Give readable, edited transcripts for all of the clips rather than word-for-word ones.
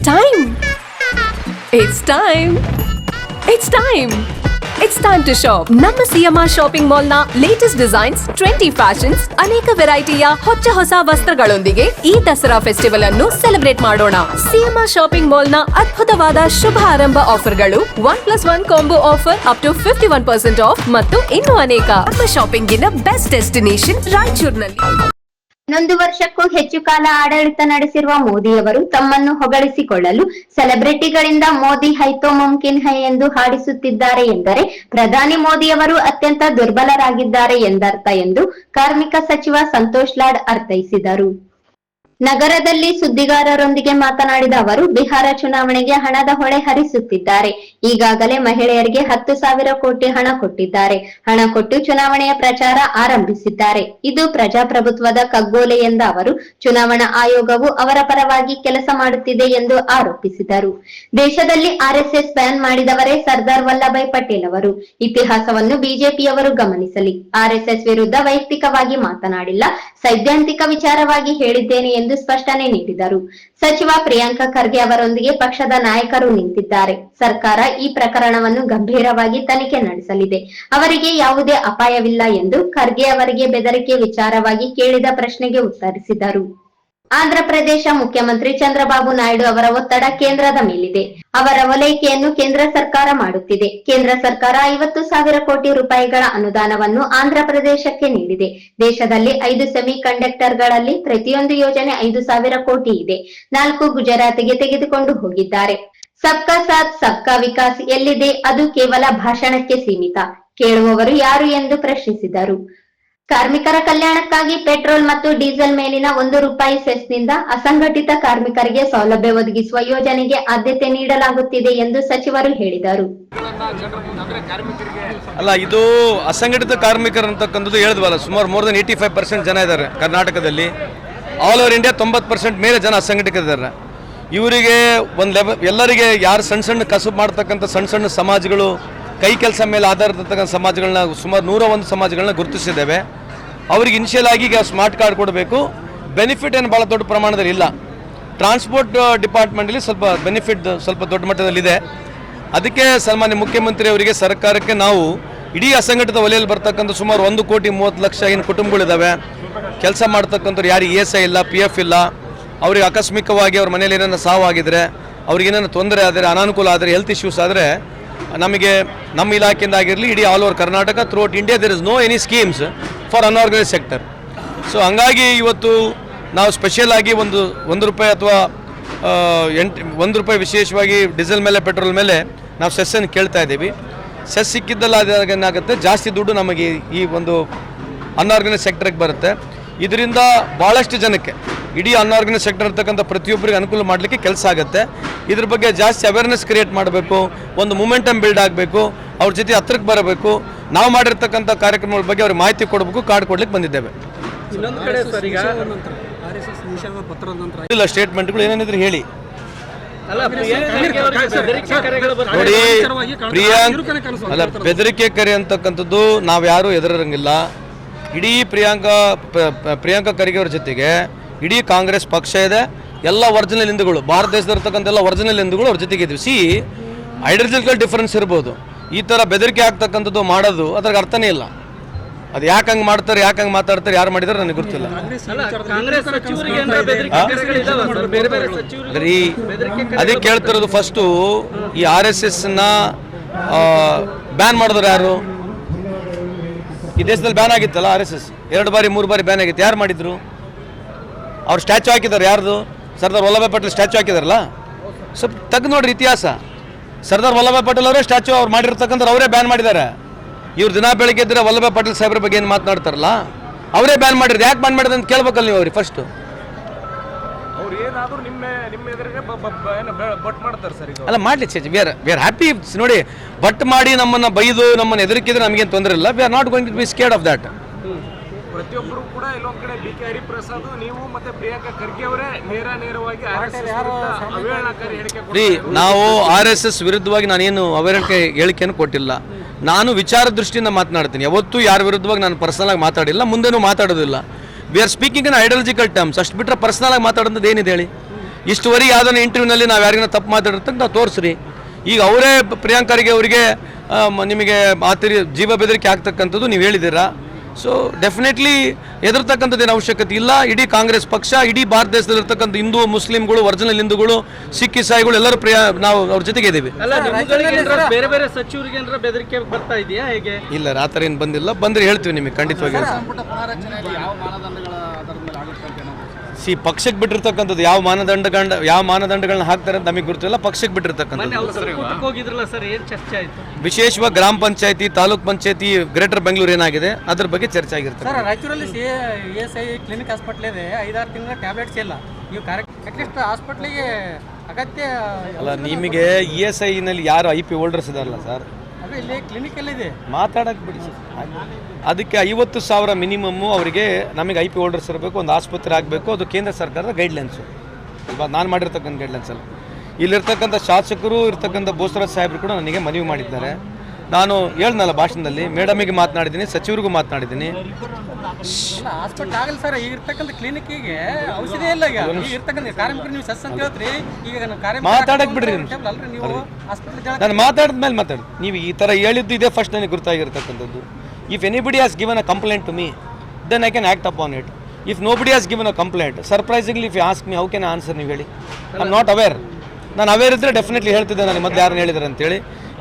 time. It's time. It's time. It's time to shop. ನಮ್ಮ CMR shopping mall ನ latest designs, trendy fashions, ಅನೇಕ ವೆರೈಟಿಯ ಹೊಸ ವಸ್ತ್ರಗಳೊಂದಿಗೆ ಈ ದಸರಾ ಫೆಸ್ಟಿವಲ್ ಅನ್ನು ಸೆಲೆಬ್ರೇಟ್ ಮಾಡೋಣ. ಸಿಎಂಆರ್ ಶಾಪಿಂಗ್ ಮಾಲ್ ನ ಅದ್ಭುತವಾದ ಶುಭ ಆರಂಭ ಆಫರ್ಗಳು 1+1 combo offer up to 51% off ಮತ್ತು ಇನ್ನೂ ಅನೇಕ. ನಮ್ಮ ಶಾಪಿಂಗಿನ ಬೆಸ್ಟ್ ಡೆಸ್ಟಿನೇಷನ್ ರಾಯಚೂರಿನಲ್ಲಿ. 1 ವರ್ಷಕ್ಕೂ ಹೆಚ್ಚು ಕಾಲ ಆಡಳಿತ ನಡೆಸಿರುವ ಮೋದಿಯವರು ತಮ್ಮನ್ನು ಹೊಗಳಿಸಿಕೊಳ್ಳಲು ಸೆಲೆಬ್ರಿಟಿಗಳಿಂದ ಮೋದಿ ಹೈ ತೋ ಮುಮ್ಕಿನ್ ಹೈ ಎಂದು ಹಾಡಿಸುತ್ತಿದ್ದಾರೆ ಎಂದರೆ ಪ್ರಧಾನಿ ಮೋದಿಯವರು ಅತ್ಯಂತ ದುರ್ಬಲರಾಗಿದ್ದಾರೆ ಎಂದರ್ಥ ಎಂದು ಕಾರ್ಮಿಕ ಸಚಿವ ಸಂತೋಷ್ ಲಾಡ್ ಅರ್ಥೈಸಿದರು. ನಗರದಲ್ಲಿ ಸುದ್ದಿಗಾರರೊಂದಿಗೆ ಮಾತನಾಡಿದ ಅವರು, ಬಿಹಾರ ಚುನಾವಣೆಗೆ ಹಣದ ಹೊಳೆ ಹರಿಸುತ್ತಿದ್ದಾರೆ. ಈಗಾಗಲೇ ಮಹಿಳೆಯರಿಗೆ 10,000 ಕೋಟಿ ಹಣ ಕೊಟ್ಟಿದ್ದಾರೆ. ಹಣ ಕೊಟ್ಟು ಚುನಾವಣೆಯ ಪ್ರಚಾರ ಆರಂಭಿಸಿದ್ದಾರೆ. ಇದು ಪ್ರಜಾಪ್ರಭುತ್ವದ ಕಗ್ಗೋಲೆ ಎಂದ ಅವರು, ಚುನಾವಣಾ ಆಯೋಗವು ಅವರ ಪರವಾಗಿ ಕೆಲಸ ಮಾಡುತ್ತಿದೆ ಎಂದು ಆರೋಪಿಸಿದರು. ದೇಶದಲ್ಲಿ ಆರ್ಎಸ್ಎಸ್ ಬ್ಯಾನ್ ಮಾಡಿದವರೇ ಸರ್ದಾರ್ ವಲ್ಲಭಾಯ್ ಪಟೇಲ್ ಅವರು. ಇತಿಹಾಸವನ್ನು ಬಿಜೆಪಿಯವರು ಗಮನಿಸಲಿ. ಆರ್ಎಸ್ಎಸ್ ವಿರುದ್ಧ ವೈಯಕ್ತಿಕವಾಗಿ ಮಾತನಾಡಿಲ್ಲ, ಸೈದ್ಧಾಂತಿಕ ವಿಚಾರವಾಗಿ ಹೇಳಿದ್ದೇನೆ ಎಂದು ಸ್ಪಷ್ಟನೆ ನೀಡಿದರು. ಸಚಿವ ಪ್ರಿಯಾಂಕ ಖರ್ಗೆ ಅವರೊಂದಿಗೆ ಪಕ್ಷದ ನಾಯಕರು ನಿಂತಿದ್ದಾರೆ. ಸರ್ಕಾರ ಈ ಪ್ರಕರಣವನ್ನು ಗಂಭೀರವಾಗಿ ತನಿಖೆ ನಡೆಸಲಿದೆ. ಅವರಿಗೆ ಯಾವುದೇ ಅಪಾಯವಿಲ್ಲ ಎಂದು ಖರ್ಗೆ ಅವರಿಗೆ ಬೆದರಿಕೆ ವಿಚಾರವಾಗಿ ಕೇಳಿದ ಪ್ರಶ್ನೆಗೆ ಉತ್ತರಿಸಿದರು. ಆಂಧ್ರಪ್ರದೇಶ ಮುಖ್ಯಮಂತ್ರಿ ಚಂದ್ರಬಾಬು ನಾಯ್ಡು ಅವರ ಒತ್ತಡ ಕೇಂದ್ರದ ಮೇಲಿದೆ. ಅವರ ಓಲೈಕೆಯನ್ನು ಕೇಂದ್ರ ಸರ್ಕಾರ ಮಾಡುತ್ತಿದೆ. ಕೇಂದ್ರ ಸರ್ಕಾರ 50,000 ಕೋಟಿ ರೂಪಾಯಿಗಳ ಅನುದಾನವನ್ನು ಆಂಧ್ರಪ್ರದೇಶಕ್ಕೆ ನೀಡಿದೆ. ದೇಶದಲ್ಲಿ 5 ಸೆಮಿ ಕಂಡಕ್ಟರ್ಗಳಲ್ಲಿ ಪ್ರತಿಯೊಂದು ಯೋಜನೆ 5,000 ಕೋಟಿ ಇದೆ. 4 ಗುಜರಾತ್ಗೆ ತೆಗೆದುಕೊಂಡು ಹೋಗಿದ್ದಾರೆ. ಸಬ್ಕಾ ಸಾಥ್ ಸಬ್ಕಾ ವಿಕಾಸ್ ಎಲ್ಲಿದೆ? ಅದು ಕೇವಲ ಭಾಷಣಕ್ಕೆ ಸೀಮಿತ. ಕೇಳುವವರು ಯಾರು ಎಂದು ಪ್ರಶ್ನಿಸಿದರು. ಕಾರ್ಮಿಕರ ಕಲ್ಯಾಣಕ್ಕಾಗಿ ಪೆಟ್ರೋಲ್ ಮತ್ತು ಡೀಸೆಲ್ ಮೇಲಿನ ₹1 ಸೆಸ್ನಿಂದ ಅಸಂಘಟಿತ ಕಾರ್ಮಿಕರಿಗೆ ಸೌಲಭ್ಯ ಒದಗಿಸುವ ಯೋಜನೆಗೆ ಆದ್ಯತೆ ನೀಡಲಾಗುತ್ತಿದೆ ಎಂದು ಸಚಿವರು ಹೇಳಿದರು. ಅಲ್ಲ, ಇದು ಅಸಂಘಟಿತ ಕಾರ್ಮಿಕರು ಅಂತಕ್ಕಂಥದ್ದು ಹೇಳಿದ್ವಲ್ಲ, ಸುಮಾರು ಮೋರ್ ದನ್ 85% ಜನ ಇದ್ದಾರೆ ಕರ್ನಾಟಕದಲ್ಲಿ. ಆಲ್ ಓವರ್ ಇಂಡಿಯಾ 90% ಮೇಲೆ ಜನ ಅಸಂಘಟಿತರಿದ್ದಾರೆ. ಇವರಿಗೆ ಒಂದು ಎಲ್ಲರಿಗೆ ಯಾರು ಸಣ್ಣ ಕಸುಬು ಮಾಡ್ತಕ್ಕಂಥ ಸಣ್ಣ ಸಮಾಜಗಳು, ಕೈ ಕೆಲಸ ಮೇಲೆ ಆಧಾರಿತಕ್ಕಂಥ ಸಮಾಜಗಳನ್ನ ಸುಮಾರು 101 ಸಮಾಜಗಳನ್ನ ಗುರುತಿಸಿದ್ದೇವೆ. ಅವ್ರಿಗೆ ಇನಿಷಿಯಲ್ ಆಗಿ ಈಗ ಸ್ಮಾರ್ಟ್ ಕಾರ್ಡ್ ಕೊಡಬೇಕು. ಬೆನಿಫಿಟ್ ಏನು ಭಾಳ ದೊಡ್ಡ ಪ್ರಮಾಣದಲ್ಲಿ ಇಲ್ಲ. ಟ್ರಾನ್ಸ್ಪೋರ್ಟ್ ಡಿಪಾರ್ಟ್ಮೆಂಟಲ್ಲಿ ಸ್ವಲ್ಪ ಬೆನಿಫಿಟ್ ಸ್ವಲ್ಪ ದೊಡ್ಡ ಮಟ್ಟದಲ್ಲಿದೆ. ಅದಕ್ಕೆ ಸನ್ಮಾನ್ಯ ಮುಖ್ಯಮಂತ್ರಿ ಅವರಿಗೆ, ಸರ್ಕಾರಕ್ಕೆ ನಾವು ಇಡೀ ಅಸಂಘಟಿತ ವಲಯದಲ್ಲಿ ಬರ್ತಕ್ಕಂಥ ಸುಮಾರು 1,30,00,000 ಏನು ಕುಟುಂಬಗಳಿದ್ದಾವೆ, ಕೆಲಸ ಮಾಡ್ತಕ್ಕಂಥವ್ರು ಯಾರಿಗೆ ESI ಇಲ್ಲ, PF ಇಲ್ಲ, ಅವ್ರಿಗೆ ಆಕಸ್ಮಿಕವಾಗಿ ಅವ್ರ ಮನೇಲಿ ಏನಾರ ಸಾವಾಗಿದ್ರೆ, ಅವ್ರಿಗೆ ಏನಾರ ತೊಂದರೆ ಆದರೆ, ಅನಾನುಕೂಲ ಆದರೆ, ಹೆಲ್ತ್ ಇಶ್ಯೂಸ್ ಆದರೆ, ನಮಗೆ ನಮ್ಮ ಇಲಾಖೆಯಿಂದ ಆಗಿರಲಿ, ಇಡೀ all over Karnataka throughout India there is no any schemes for unorganise sector. So ಹಂಗಾಗಿ ಇವತ್ತು ನಾವು ಸ್ಪೆಷಲ್ ಆಗಿ ₹1 ಅಥವಾ ₹1 ವಿಶೇಷವಾಗಿ ಡೀಸೆಲ್ ಮೇಲೆ, ಪೆಟ್ರೋಲ್ ಮೇಲೆ ನಾವು ಸೆಸ್ಸನ್ನು ಕೇಳ್ತಾ ಇದ್ದೀವಿ. ಸೆಸ್ ಸಿಕ್ಕಿದ್ದಲ್ಲ, ಅದಾಗ ಏನಾಗುತ್ತೆ, ಜಾಸ್ತಿ ದುಡ್ಡು ನಮಗೆ ಈ ಒಂದು ಅನ್ಆರ್ಗನೈಸ್ ಸೆಕ್ಟರ್ಗೆ ಬರುತ್ತೆ. ಇದರಿಂದ ಭಾಳಷ್ಟು ಜನಕ್ಕೆ, ಇಡೀ ಅನ್ಆರ್ಗನೈಸ್ ಸೆಕ್ಟರ್ ಇರ್ತಕ್ಕಂಥ ಪ್ರತಿಯೊಬ್ಬರಿಗೆ ಅನುಕೂಲ ಮಾಡಲಿಕ್ಕೆ ಕೆಲಸ ಆಗುತ್ತೆ. ಇದ್ರ ಬಗ್ಗೆ ಜಾಸ್ತಿ ಅವೇರ್ನೆಸ್ ಕ್ರಿಯೇಟ್ ಮಾಡಬೇಕು, ಒಂದು ಮೂಮೆಂಟಮ್ ಬಿಲ್ಡ್ ಆಗಬೇಕು, ಅವ್ರ ಜೊತೆ ಹತ್ರಕ್ಕೆ ಬರಬೇಕು. ನಾವು ಮಾಡಿರ್ತಕ್ಕಂಥ ಕಾರ್ಯಕ್ರಮಗಳ ಬಗ್ಗೆ ಅವ್ರಿಗೆ ಮಾಹಿತಿ ಕೊಡಬೇಕು. ಕಾರ್ಡ್ ಕೊಡ್ಲಿಕ್ಕೆ ಬಂದಿದ್ದೇವೆ. ಇಲ್ಲ, ಸ್ಟೇಟ್ಮೆಂಟ್ಗಳು ಏನೇನಿದ್ರೆ ಹೇಳಿ. ನೋಡಿ, ಬೆದರಿಕೆ ಕರೆ ಅಂತಕ್ಕಂಥದ್ದು ನಾವು ಯಾರು ಎದುರಂಗಿಲ್ಲ. ಇಡೀ ಪ್ರಿಯಾಂಕಾ ಖರ್ಗೆ ಅವ್ರ ಜೊತೆಗೆ ಇಡೀ ಕಾಂಗ್ರೆಸ್ ಪಕ್ಷ ಇದೆ. ಎಲ್ಲ ಒರಿಜಿನಲ್ ಹಿಂದೂಗಳು, ಭಾರತ ದೇಶದಲ್ಲಿರ್ತಕ್ಕಂಥ ಎಲ್ಲ ಒರಿಜಿನಲ್ ಹಿಂದೂಗಳು ಅವ್ರ ಜೊತೆಗೆ ಇದ್ವಿ. ಐಡಿಯಾಲಜಿಕಲ್ ಡಿಫರೆನ್ಸ್ ಇರ್ಬೋದು. ಈ ಥರ ಬೆದರಿಕೆ ಆಗ್ತಕ್ಕಂಥದ್ದು ಮಾಡೋದು ಅದ್ರಾಗ ಅರ್ಥನೇ ಇಲ್ಲ. ಅದು ಯಾಕೆ ಹಂಗೆ ಮಾಡ್ತಾರೆ, ಯಾಕೆ ಹಂಗೆ ಮಾತಾಡ್ತಾರೆ, ಯಾರು ಮಾಡಿದಾರೆ ನನಗೆ ಗೊತ್ತಿಲ್ಲ. ಅದಕ್ಕೆ ಕೇಳ್ತಿರೋದು, ಫಸ್ಟು ಈ RSSನ ಬ್ಯಾನ್ ಮಾಡಿದ್ರು ಯಾರು? ಈ ದೇಶದಲ್ಲಿ ಬ್ಯಾನ್ ಆಗಿತ್ತಲ್ಲ RSS, 2 ಬಾರಿ 3 ಬಾರಿ ಬ್ಯಾನ್ ಆಗಿತ್ತು. ಯಾರು ಮಾಡಿದ್ರು? ಅವ್ರು ಸ್ಟ್ಯಾಚು ಹಾಕಿದ್ದಾರೆ. ಯಾರ್ದು? ಸರ್ದಾರ್ ವಲ್ಲಭಾಯ್ ಪಟೇಲ್ ಸ್ಟ್ಯಾಚು ಹಾಕಿದಾರಲ್ಲ. ಸ್ವಲ್ಪ ತೆಗೆದು ನೋಡ್ರಿ ಇತಿಹಾಸ. ಸರ್ದಾರ್ ವಲ್ಲಭಾಯ್ ಪಟೇಲ್ ಅವರೇ ಸ್ಟ್ಯಾಚು ಅವ್ರು ಮಾಡಿರ್ತಕ್ಕಂಥ ಅವರೇ ಬ್ಯಾನ್ ಮಾಡಿದ್ದಾರೆ. ಇವ್ರು ದಿನ ಬೆಳಗ್ಗೆ ಇದ್ದರೆ ವಲ್ಲಭಾಯ್ ಪಟೇಲ್ ಸಾಹೇಬ್ರ ಬಗ್ಗೆ ಏನು ಮಾತನಾಡ್ತಾರಲ್ಲ, ಅವರೇ ಬ್ಯಾನ್ ಮಾಡಿರೋದು. ಯಾಕೆ ಬ್ಯಾನ್ ಮಾಡಿದ್ರೆ ಅಂತ ಕೇಳ್ಬೇಕಲ್ಲ ನೀವು ಅವ್ರಿಗೆ ಫಸ್ಟು. ಅಲ್ಲ, ಮಾಡಲಿ ವಿ ಆರ್ ಹ್ಯಾಪಿ. ನೋಡಿ, ಬಟ್ ಮಾಡಿ ನಮ್ಮನ್ನು ಬೈದು ನಮ್ಮನ್ನು ಎದುರಿಕಿದ್ರೆ ನಮಗೇನು ತೊಂದರೆ ಇಲ್ಲ. We are not going to be scared of that. ಪ್ರತಿಯೊಬ್ಬರು ಕೂಡ ಇಲ್ಲೊಂದ್ ಕಡೆ BK ಹರಿಪ್ರಸಾದ್, ನೀವು ಮತ್ತೆ ಪ್ರಿಯಾಂಕಾ ಖರ್ಗೆ ಅವರೇ ನೇರವಾಗಿ ಅವಹೇಳನಕಾರಿ ಹೇಳಿಕೆ. ನಾವು RSS ವಿರುದ್ಧವಾಗಿ ನಾನೇನು ಅವಹೇಳನಕ್ಕೆ ಹೇಳಿಕೆಯನ್ನು ಕೊಟ್ಟಿಲ್ಲ. ನಾನು ವಿಚಾರ ದೃಷ್ಟಿಯಿಂದ ಮಾತನಾಡ್ತೀನಿ. ಯಾವತ್ತೂ ಯಾರ ವಿರುದ್ಧವಾಗಿ ನಾನು ಪರ್ಸನಲ್ ಆಗಿ ಮಾತಾಡಿಲ್ಲ, ಮುಂದೆನೂ ಮಾತಾಡೋದಿಲ್ಲ. We are speaking in ideological terms. ಅಷ್ಟು ಬಿಟ್ಟರೆ ಪರ್ಸನಲ್ ಆಗಿ ಮಾತಾಡೋದು ಏನಿದೆ ಹೇಳಿ? ಇಷ್ಟುವರೆಗೆ ಯಾವುದನ್ನ ಇಂಟರ್ವ್ಯೂನಲ್ಲಿ ನಾವು ಯಾರಿಗಾನ ತಪ್ಪು ಮಾತಾಡಿರ್ತಂಗೆ ನಾವು ತೋರಿಸ್ರಿ. ಈಗ ಅವರೇ ಪ್ರಿಯಾಂಕ್ ಖರ್ಗೆ ಅವರಿಗೆ ನಿಮಗೆ ಜೀವ ಬೆದರಿಕೆ ಆಗ್ತಕ್ಕಂಥದ್ದು ನೀವು ಹೇಳಿದ್ದೀರಾ. ಸೊ ಡೆಫಿನೆಟ್ಲಿ ಹೆದರ್ತಕ್ಕಂಥದ್ದೇನು ಅವಶ್ಯಕತೆ ಇಲ್ಲ. ಇಡೀ ಕಾಂಗ್ರೆಸ್ ಪಕ್ಷ, ಇಡೀ ಭಾರತ ದೇಶದಲ್ಲಿರ್ತಕ್ಕಂಥ ಹಿಂದೂ ಮುಸ್ಲಿಂಗಳು, ಒರಿಜಿನಲ್ ಹಿಂದೂಗಳು, ಸಿಖ್ ಇಸಾಯಿಗಳು ಎಲ್ಲರೂ ನಾವು ಅವ್ರ ಜೊತೆಗೆ ಇದ್ದೀವಿ. ಬೇರೆ ಬೇರೆ ಸಚಿವರಿಗೆ ಬೆದರಿಕೆ ಬರ್ತಾ ಇದೆಯಾ ಹೇಗೆ? ಇಲ್ಲ, ಆ ಥರ ಏನು ಬಂದಿಲ್ಲ. ಬಂದರೆ ಹೇಳ್ತೀವಿ ನಿಮಗೆ ಖಂಡಿತವಾಗಿ. ಪಕ್ಷಕ್ಕೆ ಬಿಟ್ಟಿರ್ತಕ್ಕಂಥದ್ದು ಯಾವ ಮಾನದಂಡಗಳನ್ನ ಹಾಕ್ತಾರೆ ಅಂತ ನಮಗೆ ಗೊತ್ತಿಲ್ಲ. ಪಕ್ಷಕ್ಕೆ ಬಿಟ್ಟಿರ್ತಕ್ಕಂಥದ್ದು ವಿಶೇಷವಾಗಿ ಗ್ರಾಮ ಪಂಚಾಯತಿ, ತಾಲೂಕ್ ಪಂಚಾಯತಿ, ಗ್ರೇಟರ್ ಬೆಂಗಳೂರು ಏನಾಗಿದೆ ಅದ್ರ ಬಗ್ಗೆ ಚರ್ಚೆ ಆಗಿರ್ತದೆ. ರಾಯಚೂರಲ್ಲಿ ESI ಕ್ಲಿನಿಕ್ ಹಾಸ್ಪಿಟಲ್ ಇದೆ, 5-6 ತಿಂಗಳ ಟ್ಯಾಬ್ಲೆಟ್ಸ್ ಇಲ್ಲ. ನೀವು ಅಟ್ಲೀಸ್ಟ್ ಹಾಸ್ಪಿಟ್ಲಿಗೆ ಅಗತ್ಯ ಅಲ್ಲ. ನಿಮಗೆ ESI ನಲ್ಲಿ ಯಾರು IP ಹೋಲ್ಡರ್ಸ್ ಇದಾರಲ್ಲ ಸರ್, ಇಲ್ಲಿ ಕ್ಲಿನಿಕ್ ಎಲ್ಲ ಇದೆ, ಮಾತಾಡಕ್ಕೆ ಬಿಡಿ ಸರ್. ಅದಕ್ಕೆ 50,000 ಮಿನಿಮಮ್ಮು ಅವರಿಗೆ ನಮಗೆ IP ಹೋಲ್ಡರ್ಸ್ ಇರಬೇಕು, ಒಂದು ಆಸ್ಪತ್ರೆ ಆಗಬೇಕು. ಅದು ಕೇಂದ್ರ ಸರ್ಕಾರದ ಗೈಡ್ಲೈನ್ಸು. ಇವಾಗ ನಾನು ಮಾಡಿರ್ತಕ್ಕಂಥ ಗೈಡ್ಲೈನ್ಸ್ ಅಲ್ಲ. ಇಲ್ಲಿರ್ತಕ್ಕಂಥ ಶಾಸಕರು ಇರ್ತಕ್ಕಂಥ ಬೋಸರಾಜ್ ಸಾಹೇಬರು ಕೂಡ ನನಗೆ ಮನವಿ ಮಾಡಿದ್ದಾರೆ. ನಾನು ಹೇಳ್ದಲ್ಲ ಭಾಷಣದಲ್ಲಿ, ಮೇಡಮಿಗೆ ಮಾತನಾಡಿದ್ದೀನಿ, ಸಚಿವರಿಗೂ ಮಾತನಾಡಿದ್ದೀನಿ. ಹಾಸ್ಪಿಟಲ್ ಆಗಲ್ಲ ಸರ್, ಈಗ ಇರ್ತಕ್ಕಂಥ ಕ್ಲಿನಿಕ್ಕಿಗೆ ಔಷಧಿ ಇಲ್ಲ. ಈಗ ಇರ್ತಕ್ಕಂಥ ಕಾರ್ಮಿಕರು ನೀವು ಸಸ್ ಅಂತ ಹೇಳ್ತೀರಿ, ಈಗ ಮಾತಾಡಕ್ಕೆ ಬಿಡ್ರಿ. ನಾನು ಮಾತಾಡಿದ್ಮೇಲೆ ಮಾತಾಡಿ. ನೀವು ಈ ಥರ ಹೇಳಿದ್ದು ಇದೆ ಫಸ್ಟ್ ನನಗೆ ಗುರ್ತಾಗಿರ್ತಕ್ಕಂಥದ್ದು. If anybody has given a complaint to me, then I can act upon it. If nobody has given a complaint, surprisingly if you ask me how can I answer, ನೀವು ಹೇಳಿ. I am not aware. ನಾನು aware ಇದ್ದರೆ definitely ಹೇಳ್ತಿದ್ದೆ ನನಗೆ ಮೊದಲು ಯಾರನ್ನ ಹೇಳಿದ್ದಾರೆ ಅಂತೇಳಿ.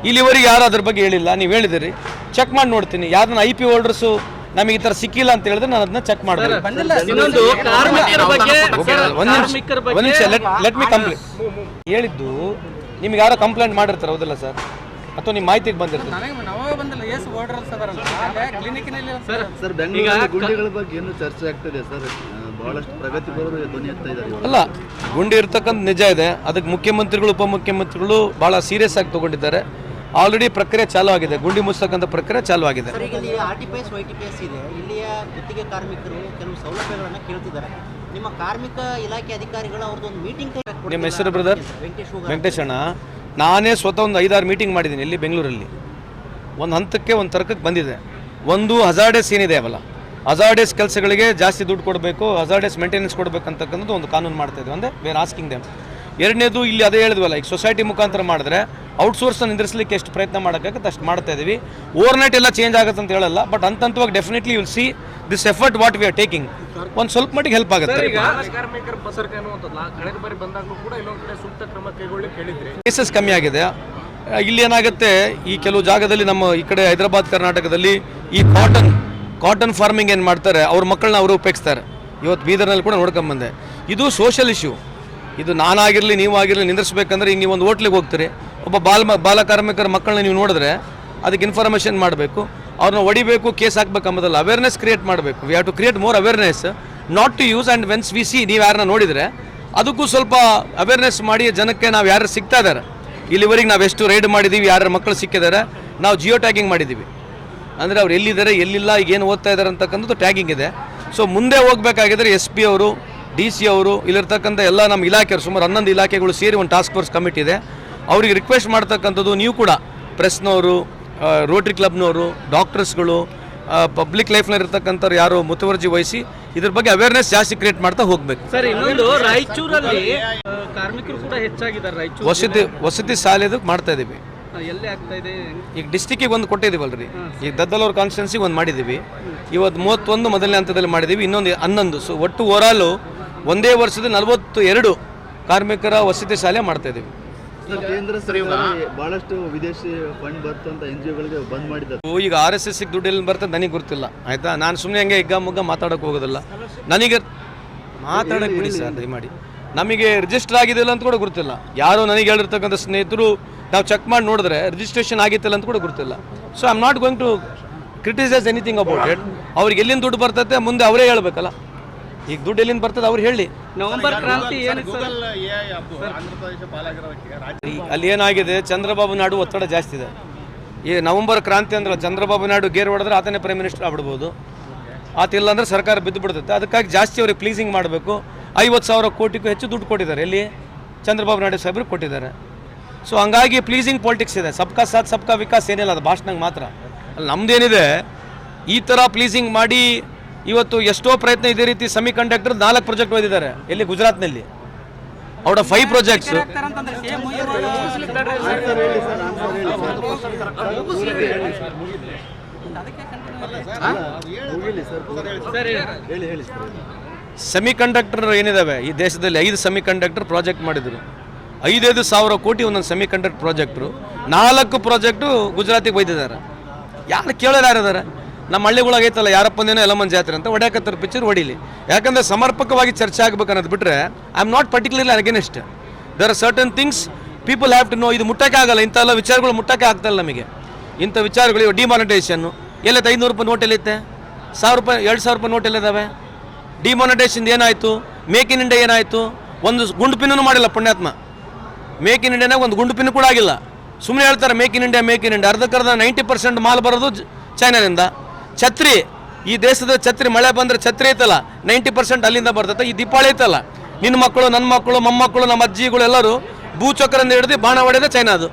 ಇಲ್ಲಿವರೆಗೆ ಯಾರು ಅದ್ರ ಬಗ್ಗೆ ಹೇಳಿಲ್ಲ. ನೀವು ಹೇಳಿದಿರಿ, ಚೆಕ್ ಮಾಡಿ ನೋಡ್ತೀನಿ. ಯಾರನ್ನ IP ಹೋಲ್ಡರ್ಸು ನಮಗೆ ಈ ಥರ ಸಿಕ್ಕಿಲ್ಲ ಅಂತ ಹೇಳಿದ್ರೆ ನಾನು ಅದನ್ನ ಚೆಕ್ ಮಾಡ್ತೀನಿ. ಲೆಟ್ ಮಿ ಕಂಪ್ಲೇಂಟ್ ಹೇಳಿದ್ದು ನಿಮ್ಗೆ ಯಾರೋ ಕಂಪ್ಲೇಂಟ್ ಮಾಡಿರ್ತಾರೆ, ಹೌದಲ್ಲ ಸರ್? ಅಥವಾ ನಿಮ್ಮ ಮಾಹಿತಿಗೆ ಬಂದಿರ್ತಾರೆ. ಗುಂಡಿಗಳ ಬಗ್ಗೆ ಏನು ಚರ್ಚೆ ಆಗ್ತದೆ ಸರ್? ಬಹಳಷ್ಟು ಪ್ರಗತಿಪರರು ಧ್ವನಿ ಎತ್ತಾ ಇದ್ದಾರೆ. ಅಲ್ಲ, ಗುಂಡಿ ಇರ್ತಕ್ಕಂಥ ನಿಜ ಇದೆ. ಅದಕ್ಕೆ ಮುಖ್ಯಮಂತ್ರಿಗಳು, ಉಪಮುಖ್ಯಮಂತ್ರಿಗಳು ಭಾಳ ಸೀರಿಯಸ್ ಆಗಿ ತಗೊಂಡಿದ್ದಾರೆ. ಆಲ್ರೆಡಿ ಪ್ರಕ್ರಿಯೆ ಚಾಲೂ ಆಗಿದೆ. ಗುಂಡಿ ಮುಚ್ಚತಕ್ಕಂಥ ಪ್ರಕ್ರಿಯೆ ಚಾಲೂ ಆಗಿದೆ. RTPS YTPS ಇದೆ. ಇಲ್ಲಿಯ ಗುತ್ತಿಗೆ ಕಾರ್ಮಿಕರು ಕೆಲವು ಸೌಲಭ್ಯಗಳನ್ನು ಕೇಳ್ತಿದ್ದಾರೆ. ನಿಮ್ಮ ಕಾರ್ಮಿಕ ಇಲಾಖೆ ಅಧಿಕಾರಿಗಳು ಅವ್ರದ್ದೊಂದು ಮೀಟಿಂಗ್. ನಿಮ್ಮ ಹೆಸರು ಬ್ರದರ್? ವೆಂಕಟೇಶ್ ಅಣ್ಣ. ನಾನೇ ಸ್ವತಃ ಒಂದು 5-6 ಮೀಟಿಂಗ್ ಮಾಡಿದ್ದೀನಿ ಇಲ್ಲಿ ಬೆಂಗಳೂರಲ್ಲಿ. ಒಂದು ಹಂತಕ್ಕೆ ಒಂದು ತರ್ಕಕ್ಕೆ ಬಂದಿದೆ. ಒಂದು ಹಜಾರ್ಡೇಸ್ ಏನಿದೆ ಅವಲ್ಲ, ಹಜಾರ್ಡೇಸ್ ಕೆಲಸಗಳಿಗೆ ಜಾಸ್ತಿ ದುಡ್ಡು ಕೊಡಬೇಕು, ಹಜಾರ್ಡೇಸ್ ಮೇಂಟೆನೆನ್ಸ್ ಕೊಡಬೇಕಂತಕ್ಕಂಥದ್ದು ಒಂದು ಕಾನೂನು ಮಾಡ್ತಾ ಇದ್ದೀವಿ. ಅಂದರೆ ವೇರ್ ಆಸ್ಕಿಂಗ್ ದೆಮ್. ಎರಡನೇದು, ಇಲ್ಲಿ ಅದೇ ಹೇಳಿದ್ವಲ್ಲ, ಈಗ ಸೊಸೈಟಿ ಮುಖಾಂತರ ಮಾಡಿದ್ರೆ ಔಟ್ಸೋರ್ಸ್ನ ನಿಂದಿರಿಸಲಿಕ್ಕೆ ಎಷ್ಟು ಪ್ರಯತ್ನ ಮಾಡೋಕ್ಕಾಗತ್ತೆ ಅಷ್ಟು ಮಾಡ್ತಾ ಇದ್ದೀವಿ. ಓವರ್ನೈಟ್ ಎಲ್ಲ ಚೇಂಜ್ ಆಗುತ್ತೆ ಅಂತ ಹೇಳಲ್ಲ, ಬಟ್ ಹಂತವಾಗಿ definitely will see this effort what we are taking. ಒಂದು ಸ್ವಲ್ಪ ಮಟ್ಟಿಗೆ ಹೆಲ್ಪ್ ಆಗುತ್ತೆ. ಕೇಸಸ್ ಕಮ್ಮಿ ಆಗಿದೆ. ಇಲ್ಲಿ ಏನಾಗುತ್ತೆ, ಈ ಕೆಲವು ಜಾಗದಲ್ಲಿ ನಮ್ಮ ಈ ಕಡೆ ಹೈದರಾಬಾದ್ ಕರ್ನಾಟಕದಲ್ಲಿ ಈ ಕಾಟನ್ ಫಾರ್ಮಿಂಗ್ ಏನು ಮಾಡ್ತಾರೆ, ಅವ್ರ ಮಕ್ಕಳನ್ನ ಅವರು ಉಪಯೋಗಿಸ್ತಾರೆ. ಇವತ್ತು ಬೀದರ್ನಲ್ಲಿ ಕೂಡ ನೋಡ್ಕೊಂಬಂದೆ. ಇದು ಸೋಷಿಯಲ್ ಇಶ್ಯೂ. ಇದು ನಾನಾಗಿರಲಿ ನೀವಾಗಿರಲಿ ನಿಂದಿರಿಸ್ಬೇಕಂದ್ರೆ ಈಗ ನೀವು ಒಂದು ಹೋಟ್ಲಿಗೆ ಹೋಗ್ತೀರಿ, ಒಬ್ಬ ಬಾಲ ಕಾರ್ಮಿಕರ ಮಕ್ಕಳನ್ನ ನೀವು ನೋಡಿದ್ರೆ ಅದಕ್ಕೆ ಇನ್ಫಾರ್ಮೇಷನ್ ಮಾಡಬೇಕು, ಅವ್ರನ್ನ ಹೊಡಿಬೇಕು, ಕೇಸ್ ಹಾಕ್ಬೇಕು ಅಂಬೋದಲ್ಲ. ಅವೇರ್ನೆಸ್ ಕ್ರಿಯೇಟ್ ಮಾಡಬೇಕು. We have to create more awareness, not to use. And whence we see, ನೀವು ಯಾರನ್ನ ನೋಡಿದರೆ ಅದಕ್ಕೂ ಸ್ವಲ್ಪ ಅವೇರ್ನೆಸ್ ಮಾಡಿ ಜನಕ್ಕೆ ನಾವು ಯಾರು ಸಿಗ್ತಾ ಇದ್ದಾರೆ. ಇಲ್ಲಿವರೆಗೆ ನಾವು ಎಷ್ಟು ರೈಡ್ ಮಾಡಿದ್ದೀವಿ, ಯಾರ ಮಕ್ಕಳು ಸಿಕ್ಕಿದ್ದಾರೆ, ನಾವು ಜಿಯೋ ಟ್ಯಾಗಿಂಗ್ ಮಾಡಿದ್ದೀವಿ. ಅಂದರೆ ಅವ್ರು ಎಲ್ಲಿದ್ದಾರೆ, ಎಲ್ಲಿಲ್ಲ, ಈಗ ಏನು ಓದ್ತಾ ಇದ್ದಾರೆ ಅಂತಕ್ಕಂಥದ್ದು ಟ್ಯಾಗಿಂಗ್ ಇದೆ. ಸೊ ಮುಂದೆ ಹೋಗಬೇಕಾಗಿದ್ರೆ SP ಅವರು, DC ಅವರು, ಇಲ್ಲಿರ್ತಕ್ಕಂಥ ಎಲ್ಲ ನಮ್ಮ ಇಲಾಖೆಯವರು, ಸುಮಾರು 11 ಇಲಾಖೆಗಳು ಸೇರಿ ಒಂದು ಟಾಸ್ಕ್ ಫೋರ್ಸ್ ಕಮಿಟಿ ಇದೆ. ಅವ್ರಿಗೆ ರಿಕ್ವೆಸ್ಟ್ ಮಾಡ್ತಕ್ಕಂಥದ್ದು, ನೀವು ಕೂಡ ಪ್ರೆಸ್ನವರು, ರೋಟ್ರಿ ಕ್ಲಬ್ನವರು, ಡಾಕ್ಟರ್ಸ್ಗಳು, ಪಬ್ಲಿಕ್ ಲೈಫ್ನಲ್ಲಿ ಇರ್ತಕ್ಕಂಥವ್ರು ಯಾರು ಮುತುವರ್ಜಿ ವಹಿಸಿ ಇದ್ರ ಬಗ್ಗೆ ಅವೇರ್ನೆಸ್ ಜಾಸ್ತಿ ಕ್ರಿಯೇಟ್ ಮಾಡ್ತಾ ಹೋಗ್ಬೇಕು. ಸರ್, ಇನ್ನೊಂದು ರಾಯಚೂರಲ್ಲಿ ಕಾರ್ಮಿಕರು ಕೂಡ ಹೆಚ್ಚಾಗಿದ್ದಾರೆ. ವಸತಿ ಶಾಲೆದು ಮಾಡ್ತಾ ಇದೀವಿ. ಎಲ್ಲೇ ಆಗ್ತಾ ಇದೆ? ಈಗ ಡಿಸ್ಟಿಕ್ಕಿಗೆ ಒಂದು ಕೊಟ್ಟಿದ್ದೀವಲ್ರಿ. ಈಗ ದದ್ದಲೂರು ಕಾನ್ಸ್ಟಿಟ್ಯೂನ್ಸಿಗೆ ಒಂದು ಮಾಡಿದ್ದೀವಿ. ಇವತ್ತು 31 ಮೊದಲನೇ ಹಂತದಲ್ಲಿ ಮಾಡಿದ್ದೀವಿ, ಇನ್ನೊಂದು 11. ಸೊ ಒಟ್ಟು ಓವರಾಲು ಒಂದೇ ವರ್ಷದ 42 ಕಾರ್ಮಿಕರ ವಸತಿ ಶಾಲೆ ಮಾಡ್ತಾ ಇದ್ದೀವಿ. ಕೇಂದ್ರ ಸರ್ಕಾರ ಬಹಳಷ್ಟು ವಿದೇಶಿ ಫಂಡ್ ಬರ್ತಂತ NGOಗಳಿಗೆ ಬಂದ್ ಮಾಡಿದ್ದಾರೆ. ಈಗ RSS ದುಡ್ಡು ಎಲ್ಲಿ ಬರ್ತದೆ ನನಗೆ ಗೊತ್ತಿಲ್ಲ, ಆಯ್ತಾ? ನಾನು ಸುಮ್ಮನೆ ಹಂಗೆ ಮುಗ್ಗ ಮಾತಾಡೋಕೆ ಹೋಗೋದಿಲ್ಲ. ನನಗೆ ಮಾತಾಡೋಕೆ ಬಿಡಿ ಸರ್ ದಯಮಾಡಿ. ನಮಗೆ ರಿಜಿಸ್ಟರ್ ಆಗಿದೆಲ್ಲ ಅಂತ ಕೂಡ ಗೊತ್ತಿಲ್ಲ. ಯಾರೋ ನನಗೆ ಹೇಳಿರ್ತಕ್ಕಂಥ ಸ್ನೇಹಿತರು ನಾವು ಚೆಕ್ ಮಾಡಿ ನೋಡಿದ್ರೆ ರಿಜಿಸ್ಟ್ರೇಷನ್ ಆಗಿತ್ತಿಲ್ಲ ಅಂತ ಕೂಡ ಗೊತ್ತಿಲ್ಲ. So I am not going to criticise anything about it. ಅವ್ರಿಗೆ ಎಲ್ಲಿಂದ ದುಡ್ಡು ಬರ್ತದೆ ಮುಂದೆ ಅವರೇ ಹೇಳ್ಬೇಕಲ್ಲ. ಈಗ ದುಡ್ಡು ಎಲ್ಲಿಂದ ಬರ್ತದೆ ಅವ್ರು ಹೇಳಿ. ನವೆಂಬರ್ ಕ್ರಾಂತಿ ಅಲ್ಲಿ ಏನಾಗಿದೆ, ಚಂದ್ರಬಾಬು ನಾಯ್ಡು ಒತ್ತಡ ಜಾಸ್ತಿ ಇದೆ. ಈ ನವೆಂಬರ್ ಕ್ರಾಂತಿ ಅಂದ್ರೆ ಚಂದ್ರಬಾಬು ನಾಯ್ಡು ಗೇರ್ ಹೊಡೆದ್ರೆ ಆತನೇ ಪ್ರೈಮ್ ಮಿನಿಸ್ಟರ್ ಆಗ್ಬಿಡ್ಬೋದು. ಆತಿಲ್ಲ ಅಂದ್ರೆ ಸರ್ಕಾರ ಬಿದ್ದು ಬಿಡ್ತೈತೆ. ಅದಕ್ಕಾಗಿ ಜಾಸ್ತಿ ಅವ್ರಿಗೆ ಪ್ಲೀಸಿಂಗ್ ಮಾಡಬೇಕು. 50,000 ಕೋಟಿಗೂ ಹೆಚ್ಚು ದುಡ್ಡು ಕೊಟ್ಟಿದ್ದಾರೆ. ಎಲ್ಲಿ? ಚಂದ್ರಬಾಬು ನಾಯ್ಡು ಸಾಹೇಬ್ರಿಗೆ ಕೊಟ್ಟಿದ್ದಾರೆ. ಸೊ ಹಂಗಾಗಿ ಪ್ಲೀಸಿಂಗ್ ಪಾಲಿಟಿಕ್ಸ್ ಇದೆ. ಸಬ್ಕಾ ಸಾಥ್ ಸಬ್ಕಾ ವಿಕಾಸ್ ಏನಿಲ್ಲ, ಅದು ಭಾಷಣಕ್ಕೆ ಮಾತ್ರ. ಅಲ್ಲಿ ನಮ್ದೇನಿದೆ, ಈ ಥರ ಪ್ಲೀಸಿಂಗ್ ಮಾಡಿ ಇವತ್ತು ಎಷ್ಟೋ ಪ್ರಯತ್ನ ಇದೇ ರೀತಿ ಸೆಮಿ ಕಂಡಕ್ಟರ್ 4 ಪ್ರಾಜೆಕ್ಟ್ ಓದಿದ್ದಾರೆ. ಎಲ್ಲಿ? ಗುಜರಾತ್ನಲ್ಲಿ. Out of 5 projects. ಅಂತಂದ್ರೆ ಸೇಮ್ ಅದಕ್ಕೆ ಹೇಳಿ ಸೆಮಿ ಕಂಡಕ್ಟರ್ ಏನಿದಾವೆ ಈ ದೇಶದಲ್ಲಿ 5 ಸೆಮಿ ಕಂಡಕ್ಟರ್ ಪ್ರಾಜೆಕ್ಟ್ ಮಾಡಿದ್ರು. 5,000 ಕೋಟಿ ಒಂದೊಂದು ಸೆಮಿ ಕಂಡಕ್ಟರ್ ಪ್ರಾಜೆಕ್ಟ್ರು. 4 ಪ್ರಾಜೆಕ್ಟು ಗುಜರಾತಿಗೆ ಒಯ್ದಿದ್ದಾರೆ. ಯಾರು ಕೇಳೋರು ಯಾರಿದ್ದಾರೆ? ನಮ್ಮ ಹಳ್ಳಿಗಳಾಗೈತಲ್ಲ ಯಾರಪ್ಪಂದೇನೋ ಯಲಮನ್ ಜಾತ್ರೆ ಅಂತ ಹೊಡ್ಯಾಕತ್ತರ ಪಿಕ್ಚರ್ ಹೊಡಿಲಿ. ಯಾಕಂದರೆ ಸಮರ್ಪಕವಾಗಿ ಚರ್ಚೆ ಆಗ್ಬೇಕು ಅನ್ನೋದು ಬಿಟ್ಟರೆ I am not particularly against. There are certain things people have to know. ಇದು ಮುಟ್ಟಕ್ಕೆ ಆಗಲ್ಲ, ಇಂಥೆಲ್ಲ ವಿಚಾರಗಳು ಮುಟ್ಟಕ್ಕೆ ಆಗ್ತಾಯಿಲ್ಲ ನಮಗೆ. ಇಂಥ ವಿಚಾರಗಳು ಡಿಮಾನಿಟೈಸೇಷನ್ನು ಎಲ್ಲೈತೆ? 500 ರೂಪಾಯಿ ನೋಟ್ ಎಲ್ಲೈತೆ? 1,000 ರೂಪಾಯಿ 2,000 ರೂಪಾಯಿ ನೋಟ್ ಎಲ್ಲಿದ್ದಾವೆ? ಡಿಮಾನಿಟೈಸೇಷನ್ ಏನಾಯಿತು? ಮೇಕ್ ಇನ್ ಇಂಡಿಯಾ ಏನಾಯಿತು? ಒಂದು ಗುಂಡು ಪಿನ್ನೂ ಮಾಡಿಲ್ಲ ಪುಣ್ಯಾತ್ಮ. ಮೇಕ್ ಇನ್ ಇಂಡಿಯಾನಾಗ ಒಂದು ಗುಂಡು ಪಿನ್ ಕೂಡ ಆಗಿಲ್ಲ. ಸುಮ್ಮನೆ ಹೇಳ್ತಾರೆ make in India make in India. ಅರ್ಧಕ್ಕರ್ಧ 90% ಮಾಲ್ ಬರೋದು ಚೈನಾದಿಂದ. ಛತ್ರಿ, ಈ ದೇಶದ ಛತ್ರಿ, ಮಳೆ ಬಂದರೆ ಛತ್ರಿ ಐತಲ್ಲ 90% ಅಲ್ಲಿಂದ ಬರ್ತೈತೆ. ಈ ದೀಪಾವಳಿ ಐತಲ್ಲ, ನಿನ್ನ ಮಕ್ಕಳು, ನನ್ನ ಮಕ್ಕಳು, ಮೊಮ್ಮಕ್ಕಳು, ನಮ್ಮ ಅಜ್ಜಿಗಳು ಎಲ್ಲರೂ ಭೂಚಕ್ರಿಂದ ಹಿಡಿದು ಬಾಣ ಹೊಡೆದ ಚೈನಾದು.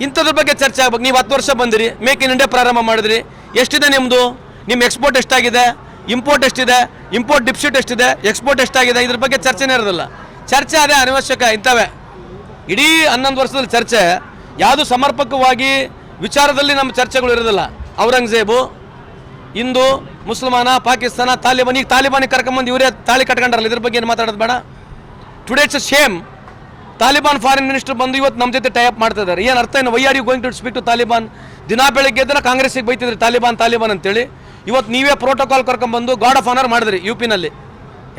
ಇಂಥದ್ರ ಬಗ್ಗೆ ಚರ್ಚೆ ಆಗ್ಬೇಕು. ನೀವು 10 ವರ್ಷ ಬಂದಿರಿ, ಮೇಕ್ ಇನ್ ಇಂಡಿಯಾ ಪ್ರಾರಂಭ ಮಾಡಿದ್ರಿ. ಎಷ್ಟಿದೆ ನಿಮ್ಮದು? ನಿಮ್ಮ ಎಕ್ಸ್ಪೋರ್ಟ್ ಎಷ್ಟಾಗಿದೆ? ಇಂಪೋರ್ಟ್ ಎಷ್ಟಿದೆ? ಇಂಪೋರ್ಟ್ ಡಿಫಿಸಿಟ್ ಎಷ್ಟಿದೆ? ಎಕ್ಸ್ಪೋರ್ಟ್ ಎಷ್ಟಾಗಿದೆ? ಇದ್ರ ಬಗ್ಗೆ ಚರ್ಚೆನೇ ಇರೋದಿಲ್ಲ. ಚರ್ಚೆ ಅದೇ ಅನವಶ್ಯಕ. ಇಂಥವೇ ಇಡೀ 11 ವರ್ಷದಲ್ಲಿ ಚರ್ಚೆ ಯಾವುದು ಸಮರ್ಪಕವಾಗಿ ವಿಚಾರದಲ್ಲಿ ನಮ್ಮ ಚರ್ಚೆಗಳು ಇರೋದಿಲ್ಲ. ಔರಂಗಜೇಬು, ಹಿಂದೂ, ಮುಸಲ್ಮಾನ, ಪಾಕಿಸ್ತಾನ, ತಾಲಿಬಾನ್. ಈಗ ತಾಲಿಬಾನಿಗೆ ಕರ್ಕೊಂಬಂದು ಇವರೇ ತಾಳಿ ಕಟ್ಕೊಂಡ್ರಲ್ಲ, ಇದ್ರ ಬಗ್ಗೆ ಏನು ಮಾತಾಡೋದು ಬೇಡ. Today it's a Shem. Taliban foreign minister ಬಂದು ಇವತ್ತು ನಮ್ಮ ಜೊತೆ ಟೈ ಅಪ್ ಮಾಡ್ತಾ ಇದ್ದಾರೆ. ಏನು ಅರ್ಥ ಏನು? Why are you going to speak to Taliban? ದಿನ ಬೆಳಗ್ಗೆ ಎದ್ರೆ ಕಾಂಗ್ರೆಸ್ಸಿಗೆ ಬೈತಿದ್ರಿ ತಾಲಿಬಾನ್ ತಾಲಿಬಾನ್ ಅಂತೇಳಿ. ಇವತ್ತು ನೀವೇ ಪ್ರೋಟೋಕಾಲ್ ಕರ್ಕೊಂಡ್ಬಂದು ಗಾಡ್ ಆಫ್ ಆನರ್ ಮಾಡಿದ್ರಿ UP-ನಲ್ಲಿ.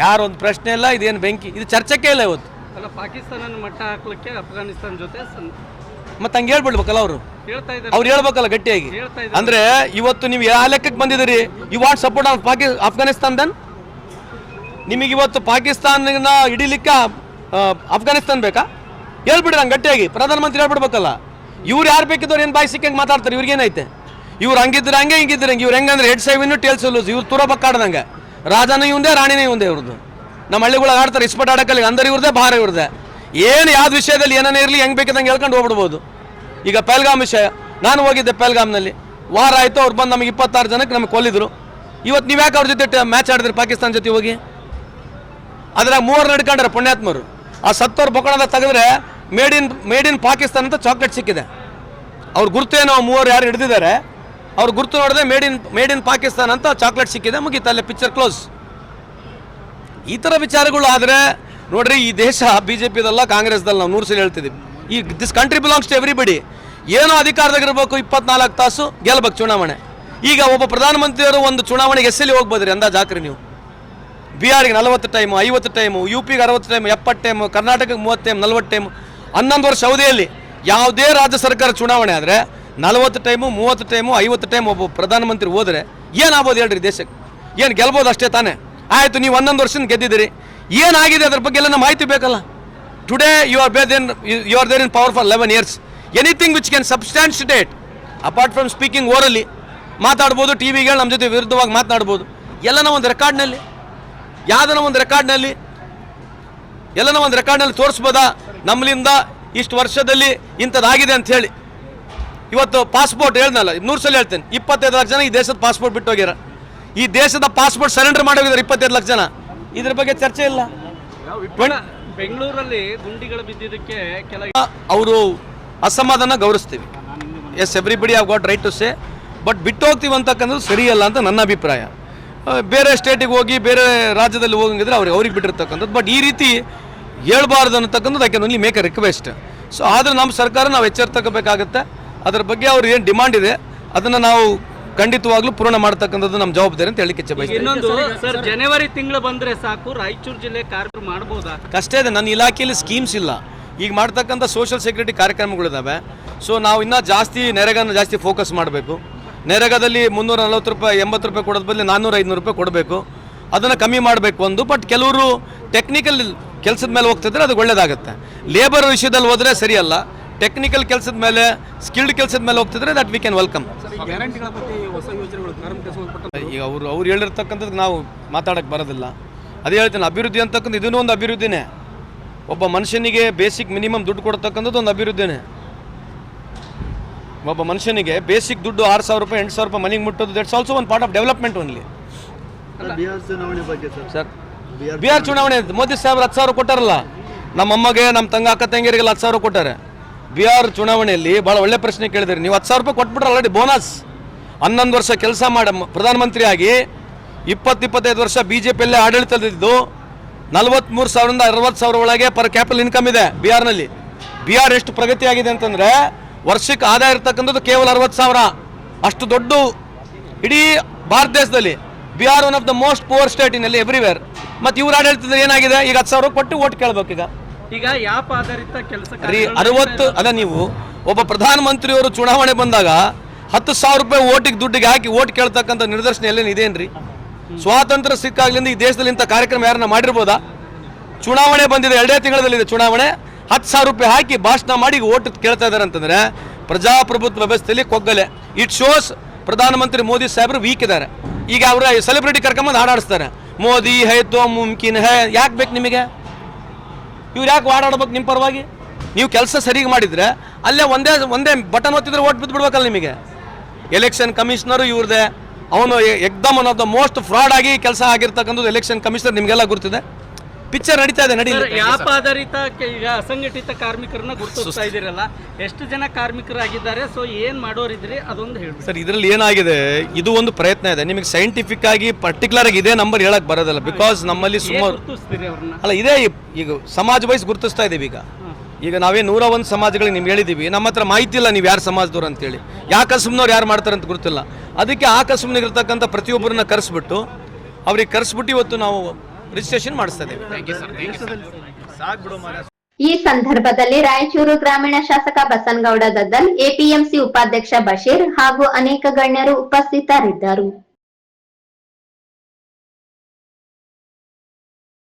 ಯಾರೊಂದು ಪ್ರಶ್ನೆ ಇಲ್ಲ, ಇದೇನು ಬೆಂಕಿ, ಇದು ಚರ್ಚೆಗೆ ಇಲ್ಲ ಇವತ್ತು. ಅಲ್ಲ, ಪಾಕಿಸ್ತಾನ ಮಟ್ಟ ಹಾಕ್ಲಿಕ್ಕೆ ಅಫ್ಘಾನಿಸ್ತಾನ ಜೊತೆ ಮತ್ತೆ ಹಂಗೆ ಹೇಳ್ಬಿಡ್ಬೇಕಲ್ಲ ಅವರು. ಹೇಳ್ತಾ ಇದ್ದಾರೆ, ಅವ್ರು ಹೇಳ್ಬೇಕಲ್ಲ ಗಟ್ಟಿಯಾಗಿ. ಅಂದ್ರೆ ಇವತ್ತು ನೀವು ಯಾವ ಲೆಕ್ಕಕ್ಕೆ ಬಂದಿದ್ದೀರಿ? You want support of Afghanistan then? ನಿಮಗೆ ಇವತ್ತು ಪಾಕಿಸ್ತಾನ ಹಿಡಿಲಿಕ್ಕೆ ಅಫ್ಘಾನಿಸ್ತಾನ ಬೇಕಾ? ಹೇಳ್ಬಿಡ್ರಿ ಹಂಗೆ ಗಟ್ಟಿಯಾಗಿ. ಪ್ರಧಾನಮಂತ್ರಿ ಹೇಳ್ಬಿಡ್ಬೇಕಲ್ಲ. ಇವ್ರು ಯಾರು ಬೇಕಿದ್ದವ್ರು ಏನು ಬಾಯಿ ಸಿಕ್ಕಂಗೆ ಮಾತಾಡ್ತಾರೆ. ಇವ್ರಿಗೇನೈತೆ? ಇವ್ರು ಹಂಗಿದ್ರೆ ಹಂಗೆ, ಹಿಂಗಿದ್ರೆ ಹಂಗೆ. ಇವ್ರು ಹೆಂಗಂದ್ರೆ ಹೆಡ್ ಸೈವಿನ್ನು ಟೇಲ್ಸ್ ಲೂಸ್. ಇವ್ರು ತುರ ಬಕ್ಕಾಡ್ದಂಗೆ. ರಾಜನೂ ಇವಂದೇ, ರಾಣಿನೇ ಇವಂದೇ ಇವ್ರದ್ದು. ನಮ್ಮ ಹಳ್ಳಿಗಳು ಆಡ್ತಾರೆ ಇಸ್ಪಟ್ ಆಡೋಕ್ಕಲ್ಲಿ. ಅಂದರೆ ಇವ್ರದೇ, ಭಾರ ಇವ್ರದೇ. ಏನು ಯಾವ್ದು ವಿಷಯದಲ್ಲಿ ಏನೇ ಇರಲಿ ಹೆಂಗೆ ಬೇಕಿದ್ದಂಗೆ ಹೇಳ್ಕೊಂಡು ಹೋಗ್ಬಿಡ್ಬೋದು. ಈಗ ಪಹಲ್ಗಾಮ್ ವಿಷಯ, ನಾನು ಹೋಗಿದ್ದೆ ಪಹಲ್ಗಾಮ್ನಲ್ಲಿ. ವಾರ ಆಯಿತು, ಅವ್ರು ಬಂದು ನಮಗೆ 26 ಜನಕ್ಕೆ ನಮಗೆ ಕೊಲ್ಲಿದ್ರು. ಇವತ್ತು ನೀವು ಯಾಕೆ ಅವ್ರ ಜೊತೆ ಮ್ಯಾಚ್ ಆಡಿದ್ರಿ ಪಾಕಿಸ್ತಾನ ಜೊತೆ ಹೋಗಿ? ಅದ್ರಾಗ 3 ನಡ್ಕೊಂಡ್ರೆ ಪುಣ್ಯಾತ್ಮರು. ಆ ಸತ್ತವ್ರ ಬೊಕ್ಕಣದ ತೆಗೆದ್ರೆ ಮೇಡ್ ಇನ್ ಪಾಕಿಸ್ತಾನ ಅಂತ ಚಾಕ್ಲೇಟ್ ಸಿಕ್ಕಿದೆ. ಅವ್ರ ಗುರ್ತು ಏನೋ 3 ಯಾರು ಹಿಡಿದಿದ್ದಾರೆ, ಅವ್ರ ಗುರ್ತು ನೋಡಿದ್ರೆ ಮೇಡ್ ಇನ್ ಪಾಕಿಸ್ತಾನ ಅಂತ ಚಾಕ್ಲೇಟ್ ಸಿಕ್ಕಿದೆ. ಮುಗೀತು, ಅಲ್ಲೇ ಪಿಕ್ಚರ್ ಕ್ಲೋಸ್. ಈ ಥರ ವಿಚಾರಗಳು ಆದರೆ ನೋಡ್ರಿ, ಈ ದೇಶ BJPದಲ್ಲ ಕಾಂಗ್ರೆಸ್ದಲ್ಲ. ನಾವು 100 ಸಲ ಹೇಳ್ತಿದ್ದೀವಿ. ಈ this country belongs to everybody. ಏನೋ ಅಧಿಕಾರದಾಗಿರ್ಬೇಕು, 24 ತಾಸು ಗೆಲ್ಬೇಕು ಚುನಾವಣೆ. ಈಗ ಒಬ್ಬ ಪ್ರಧಾನಮಂತ್ರಿಯವರು ಒಂದು ಚುನಾವಣೆಗೆ ಎಸ್ಸಲ್ಲಿ ಹೋಗ್ಬೋದ್ರಿ ಅಂದಾಜು ಹಾಕ್ರಿ ನೀವು. ಬಿಹಾರಿಗೆ 40 ಟೈಮು, 50 ಟೈಮು, UP-ಗೆ 60 ಟೈಮು, 70 ಟೈಮು, ಕರ್ನಾಟಕಕ್ಕೆ 30 ಟೈಮು, 40 ಟೈಮು. 11 ವರ್ಷ ಅವಧಿಯಲ್ಲಿ ಯಾವುದೇ ರಾಜ್ಯ ಸರ್ಕಾರ ಚುನಾವಣೆ ಆದರೆ 40 ಟೈಮು, 30 ಟೈಮು, 50 ಟೈಮ್ ಒಬ್ಬ ಪ್ರಧಾನಮಂತ್ರಿ ಹೋದರೆ ಏನಾಗ್ಬೋದು ಹೇಳ್ರಿ ದೇಶಕ್ಕೆ? ಏನು ಗೆಲ್ಬೋದು ಅಷ್ಟೇ ತಾನೇ? ಆಯಿತು, ನೀವು 11 ವರ್ಷದಿಂದ ಗೆದ್ದಿದ್ದೀರಿ. ಏನಾಗಿದೆ ಅದ್ರ ಬಗ್ಗೆ ಎಲ್ಲ ನಮ್ಮ ಮಾಹಿತಿ ಬೇಕಲ್ಲ. Today you are there in power for 11 years. Anything which can substantiate apart from speaking orally ಮಾತಾಡ್ಬೋದು. ಟಿವಿಗಳು ನಮ್ಮ ಜೊತೆ ವಿರುದ್ಧವಾಗಿ ಮಾತನಾಡ್ಬೋದು. ಎಲ್ಲನ ಒಂದು ರೆಕಾರ್ಡ್ನಲ್ಲಿ, ಯಾವುದನ್ನ ಒಂದು ರೆಕಾರ್ಡ್ನಲ್ಲಿ, ಎಲ್ಲನ ಒಂದು ರೆಕಾರ್ಡ್ನಲ್ಲಿ ತೋರಿಸ್ಬೋದಾ ನಮ್ಮಲಿಂದ ಇಷ್ಟು ವರ್ಷದಲ್ಲಿ ಇಂಥದ್ದಾಗಿದೆ ಅಂತ ಹೇಳಿ. ಇವತ್ತು ಪಾಸ್ಪೋರ್ಟ್ ಹೇಳ್ದಲ್ಲ, 100 ಸಲ ಹೇಳ್ತೇನೆ, 25 ಲಕ್ಷ ಜನ ಈ ದೇಶದ ಪಾಸ್ಪೋರ್ಟ್ ಬಿಟ್ಟು ಹೋಗ್ಯಾರ. ಈ ದೇಶದ ಪಾಸ್ಪೋರ್ಟ್ ಸರೆಂಡರ್ ಮಾಡಿ ಹೋಗಿದ್ದಾರೆ 25 ಲಕ್ಷ ಜನ. ಇದ್ರ ಬಗ್ಗೆ ಚರ್ಚೆ ಇಲ್ಲ. ಬೆಂಗಳೂರಲ್ಲಿ ಗುಂಡಿಗಳು ಬಿದ್ದಿದ್ದಕ್ಕೆ ಅವರು ಅಸಮಾಧಾನ ಗೌರವಿಸ್ತೀವಿ. Yes, everybody have got right to say. But ಬಿಟ್ಟು ಹೋಗ್ತೀವಿ ಅಂತಕ್ಕಂಥದ್ದು ಸರಿಯಲ್ಲ ಅಂತ ನನ್ನ ಅಭಿಪ್ರಾಯ. ಬೇರೆ ಸ್ಟೇಟಿಗೆ ಹೋಗಿ ಬೇರೆ ರಾಜ್ಯದಲ್ಲಿ ಹೋಗಂಗಿದ್ರೆ ಅವ್ರಿಗೆ ಬಿಟ್ಟಿರ್ತಕ್ಕಂಥದ್ದು. ಬಟ್ ಈ ರೀತಿ ಹೇಳ್ಬಾರ್ದು ಅನ್ನತಕ್ಕಂಥದ್ದು I can only make A request. So ಆದರೆ ನಮ್ಮ ಸರ್ಕಾರ ನಾವು ಎಚ್ಚೆತ್ತಕೋಬೇಕಾಗುತ್ತೆ. ಅದ್ರ ಬಗ್ಗೆ ಅವ್ರು ಏನು ಡಿಮಾಂಡ್ ಇದೆ ಅದನ್ನು ನಾವು ಖಂಡಿತವಾಗ್ಲೂ ಪೂರ್ಣ ಮಾಡ್ತಕ್ಕಂಥದ್ದು ನಮ್ಮ ಜವಾಬ್ದಾರಿ ಅಂತ ಹೇಳಿಕ್ಕೆ ಇಚ್ಛೆ ಬಯಸ್ತೀನಿ. ಇನ್ನೊಂದು ಸರ್, ಜನವರಿ ತಿಂಗಳು ಬಂದರೆ ಸಾಕು ರಾಯಚೂರು ಜಿಲ್ಲೆ ಕಾರ್ಯಕ್ರಮ ಮಾಡ್ಬೋದಾ? ಕಷ್ಟ ಇದೆ. ನನ್ನ ಇಲಾಖೆಯಲ್ಲಿ ಸ್ಕೀಮ್ಸ್ ಇಲ್ಲ. ಈಗ ಮಾಡ್ತಕ್ಕಂಥ ಸೋಷಿಯಲ್ ಸೆಕ್ಯೂರಿಟಿ ಕಾರ್ಯಕ್ರಮಗಳಿದ್ದಾವೆ. ಸೊ ನಾವು ಇನ್ನೂ ಜಾಸ್ತಿ ನರೇಗಾನ ಜಾಸ್ತಿ ಫೋಕಸ್ ಮಾಡಬೇಕು. ನರೇಗಾದಲ್ಲಿ 340 ರೂಪಾಯಿ 80 ರೂಪಾಯಿ ಕೊಡೋದು ಬದಲು 400-500 ರೂಪಾಯಿ ಕೊಡಬೇಕು. ಅದನ್ನು ಕಮ್ಮಿ ಮಾಡಬೇಕು ಒಂದು. ಬಟ್ ಕೆಲವರು ಟೆಕ್ನಿಕಲ್ ಕೆಲಸದ ಮೇಲೆ ಹೋಗ್ತಿದ್ರೆ ಅದು ಒಳ್ಳೇದಾಗುತ್ತೆ. ಲೇಬರ್ ವಿಷಯದಲ್ಲಿ ಹೋದರೆ ಸರಿಯಲ್ಲ. ಟೆಕ್ನಿಕಲ್ ಕೆಲಸದ ಮೇಲೆ, ಸ್ಕಿಲ್ಡ್ ಕೆಲಸದ ಮೇಲೆ ಹೋಗ್ತಿದ್ರೆ ದಟ್ ವಿ ಕ್ಯಾನ್ ವೆಲ್ಕಮ್. ಈಗ ಅವ್ರು ಹೇಳಿರ್ತಕ್ಕಂಥದ್ದು ನಾವು ಮಾತಾಡೋಕ್ಕೆ ಬರೋದಿಲ್ಲ. ಅದೇ ಹೇಳ್ತೀನಿ, ಅಭಿವೃದ್ಧಿ ಅಂತಕ್ಕಂಥ ಇದೂ ಒಂದು ಅಭಿವೃದ್ಧಿನೇ. ಒಬ್ಬ ಮನುಷ್ಯನಿಗೆ ಬೇಸಿಕ್ ಮಿನಿಮಮ್ ದುಡ್ಡು ಕೊಡ್ತಕ್ಕಂಥದ್ದು ಒಂದು ಅಭಿವೃದ್ಧಿನೇ. ಒಬ್ಬ ಮನುಷ್ಯನಿಗೆ ಬೇಸಿಕ್ ದುಡ್ಡು 6,000 ರೂಪಾಯಿ 8,000 ರೂಪಾಯಿ ಮನೆಗೆ ಮುಟ್ಟೋದು, ದಟ್ಸ್ ಆಲ್ಸೋ ಒಂದು part of development only. Bihar ಚುನಾವಣೆ ಬಗ್ಗೆ ಸರ್, ಬಿಹಾರ್ ಚುನಾವಣೆ ಮೋದಿ ಸಾಹೇಬ್ರು 10,000 ಕೊಟ್ಟಾರಲ್ಲ, ನಮ್ಮಮ್ಮಗೆ ನಮ್ಮ ಅಕ್ಕ ತಂಗಿಯರಿಗೆಲ್ಲ 10,000 ಕೊಟ್ಟಾರೆ. ಬಿಹಾರ್ ಚುನಾವಣೆಯಲ್ಲಿ ಭಾಳ ಒಳ್ಳೆ ಪ್ರಶ್ನೆ ಕೇಳಿದ್ರಿ ನೀವು. 10,000 ರೂಪಾಯಿ ಕೊಟ್ಬಿಟ್ರೆ ಆಲ್ರೆಡಿ ಬೋನಸ್. 11 ವರ್ಷ ಕೆಲಸ ಮಾಡಿ ಪ್ರಧಾನಮಂತ್ರಿ ಆಗಿ 20-25 ವರ್ಷ BJಪಿಯಲ್ಲೇ ಆಡಳಿತದಿದ್ದು 43,000ರಿಂದ 60,000 ಒಳಗೆ ಪರ್ ಕ್ಯಾಪಿಟಲ್ ಇನ್ಕಮ್ ಇದೆ ಬಿಹಾರ್ನಲ್ಲಿ. ಬಿಹಾರ್ ಎಷ್ಟು ಪ್ರಗತಿ ಆಗಿದೆ ಅಂತಂದರೆ ವರ್ಷಕ್ಕೆ ಆದಾಯ ಇರ್ತಕ್ಕಂಥದ್ದು ಕೇವಲ 60,000. ಅಷ್ಟು ದೊಡ್ಡ ಇಡೀ ಭಾರತ ದೇಶದಲ್ಲಿ Bihar one of the most poor state in everywhere. ಮತ್ತು ಇವ್ರು ಆಡಳಿತದಲ್ಲಿ ಏನಾಗಿದೆ, ಈಗ 10,000 ಕೊಟ್ಟು ಓಟ್ ಕೇಳಬೇಕೀಗ. ಈಗ ಯಾಪ್ ಆಧಾರಿತ ಕೆಲಸ 60 ಅಲ್ಲ, ನೀವು ಒಬ್ಬ ಪ್ರಧಾನಮಂತ್ರಿಯವರು ಚುನಾವಣೆ ಬಂದಾಗ 10,000 ರೂಪಾಯಿ ಓಟಿಗೆ ದುಡ್ಡಿಗೆ ಹಾಕಿ ಓಟ್ ಕೇಳ್ತಕ್ಕಂಥ ನಿದರ್ಶನ ಎಲ್ಲೇನು ಇದೇನ್ರಿ? ಸ್ವಾತಂತ್ರ್ಯ ಸಿಕ್ಕಾಗ್ಲಿಂದ ಈ ದೇಶದಲ್ಲಿ ಇಂಥ ಕಾರ್ಯಕ್ರಮ ಯಾರನ್ನ ಮಾಡಿರ್ಬೋದಾ? ಚುನಾವಣೆ ಬಂದಿದೆ, 2 ತಿಂಗಳಲ್ಲಿದೆ ಚುನಾವಣೆ, 10,000 ರೂಪಾಯಿ ಹಾಕಿ ಭಾಷಣ ಮಾಡಿ ಓಟ್ ಕೇಳ್ತಾ ಇದ್ದಾರೆ ಅಂತಂದ್ರೆ ಪ್ರಜಾಪ್ರಭುತ್ವ ವ್ಯವಸ್ಥೆಯಲ್ಲಿ ಕೊಗ್ಗಲೆ. ಇಟ್ ಶೋಸ್ ಪ್ರಧಾನಮಂತ್ರಿ ಮೋದಿ ಸಾಹೇಬರು ವೀಕ್ ಇದ್ದಾರೆ. ಈಗ ಅವರ ಸೆಲೆಬ್ರಿಟಿ ಕರ್ಕೊಂಬಂದು ಹಾಡಾಡಿಸ್ತಾರೆ, ಮೋದಿ ಹೈ ತೋ ಮುಮ್ಕಿನ್ ಹೈ. ಯಾಕೆ ಬೇಕು ನಿಮಗೆ? ಇವ್ರು ಯಾಕೆ ಓಡಾಡ್ಬೇಕು ನಿಮ್ಮ ಪರವಾಗಿ? ನೀವು ಕೆಲಸ ಸರಿಗೆ ಮಾಡಿದರೆ ಅಲ್ಲೇ ಒಂದೇ ಬಟನ್ ಒತ್ತಿದ್ರೆ ಓಟ್ ಬಿದ್ದು ಬಿಡ್ಬೇಕಲ್ಲ ನಿಮಗೆ. ಎಲೆಕ್ಷನ್ ಕಮಿಷನರು ಇವ್ರದೇ, ಅವನು ಎಕ್ದಮ್ one of the most fraud ಆಗಿ ಕೆಲಸ ಆಗಿರ್ತಕ್ಕಂಥದ್ದು ಎಲೆಕ್ಷನ್ ಕಮಿಷನರ್. ನಿಮಗೆಲ್ಲ ಗುರ್ತಿದೆ, ಪಿಕ್ಚರ್ ನಡೀತಾ ಇದೆ. ಯಾಪ್ ಆಧಾರಿತ ಈಗ ಅಸಂಘಟಿತ ಕಾರ್ಮಿಕರನ್ನ ಗುರುತಿಸ್ತಾ ಇದ್ದೀರಲ್ಲ, ಎಷ್ಟು ಜನ ಕಾರ್ಮಿಕರಾಗಿದ್ದಾರೆ? ಸೊ ಏನ್ ಮಾಡೋರಿದ್ರಿ ಅದೊಂದು ಹೇಳಿ ಸರ್. ಇದರಲ್ಲಿ ಏನಾಗಿದೆ, ಇದು ಒಂದು ಪ್ರಯತ್ನ ಇದೆ. ನಿಮಗೆ ಸೈಂಟಿಫಿಕ್ ಆಗಿ ಪರ್ಟಿಕ್ಯುಲರ್ ಆಗಿ ಇದೇ ನಂಬರ್ ಹೇಳಕ್ ಬರೋದಲ್ಲ. ಬಿಕಾಸ್ ನಮ್ಮಲ್ಲಿ ಸುಮಾರು ಅಲ್ಲ ಇದೇ ಈಗ ಸಮಾಜ ವೈಸ್ ಗುರುತಿಸ್ತಾ ಇದೀವಿ. ಈಗ ನಾವೇ 101 ಸಮಾಜಗಳಿಗೆ ನಿಮ್ಗೆ ಹೇಳಿದ್ದೀವಿ. ನಮ್ಮ ಹತ್ರ ಮಾಹಿತಿ ಇಲ್ಲ ನೀವು ಯಾರು ಸಮಾಜದವ್ರು ಅಂತೇಳಿ. ಯಾಕೆ ಕಸುಮ್ನವ್ರು ಯಾರು ಮಾಡ್ತಾರೆ ಅಂತ ಗೊತ್ತಿಲ್ಲ. ಅದಕ್ಕೆ ಆ ಕಸುಮ್ನಿಗೆ ಇರ್ತಕ್ಕಂಥ ಪ್ರತಿಯೊಬ್ಬರನ್ನ ಕರೆಸ್ಬಿಟ್ಟು ಅವ್ರಿಗೆ ಕರೆಸ್ಬಿಟ್ಟು ಇವತ್ತು ನಾವು ರಿಜಿಸ್ಟ್ರೇಷನ್ ಮಾಡಿಸ್ತಾ ಇದ್ದೀವಿ. ಈ ಸಂದರ್ಭದಲ್ಲಿ ರಾಯಚೂರು ಗ್ರಾಮೀಣ ಶಾಸಕ ಬಸನಗೌಡ ದದ್ದಲ್, APMC ಉಪಾಧ್ಯಕ್ಷ ಬಶೀರ್ ಹಾಗೂ ಅನೇಕ ಗಣ್ಯರು ಉಪಸ್ಥಿತರಿದ್ದರು.